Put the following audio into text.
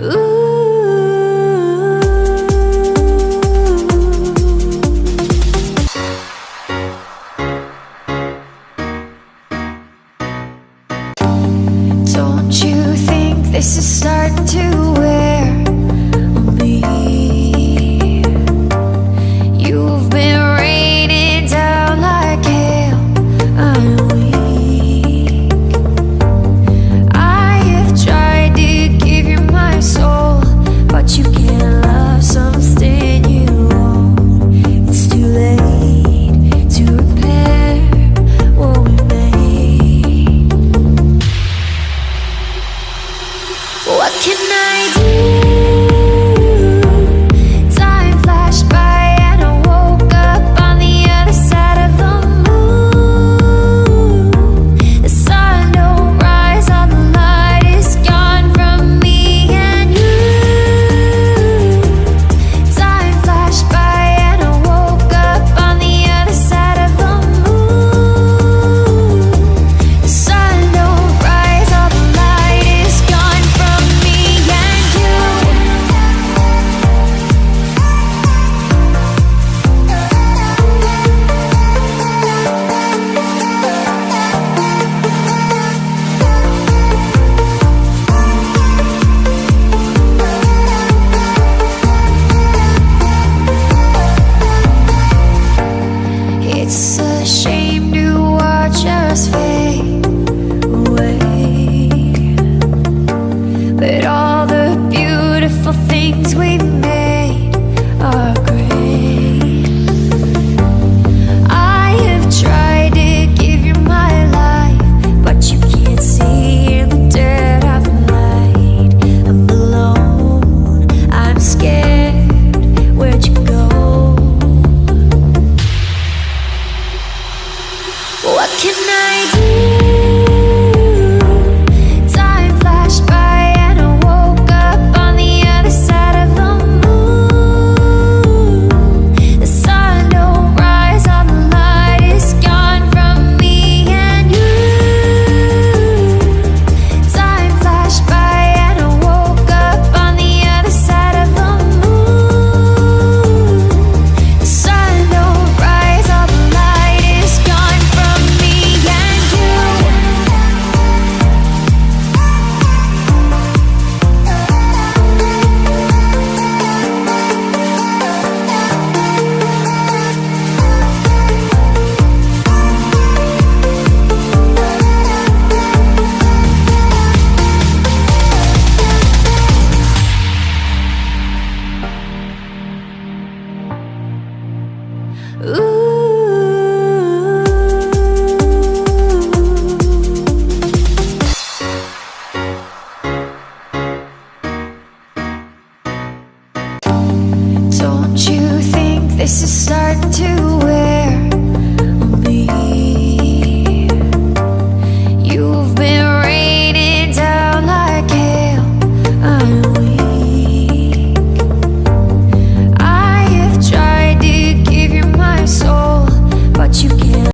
Don't you think this is starting to wear on me? You've been raining down like hail. I'm weak. I have tried to give you my soul, but you can't love something you own. It's too late to repair what we made. What can I do? Time flashed by and I woke up on the other side of the moon. The sun don't rise, all the light is gone from me and you. Time flashed by and I woke up on the other side of the moon. The sun don't rise, all the light is gone from me and you. It's a shame to watch us fade away, but all the beautiful things we made are great. I have tried to give you my life, but you can't see in the dirt of the light. I'm alone, I'm scared, where'd you go? What can I do? Time flashed by and I woke up on the other side of the moon. The sun don't rise, all the light is gone from me and you. Time flashed by and I woke up on the other side of the moon. The sun don't rise, all the light is gone from me and you. Don't you think this is starting to wear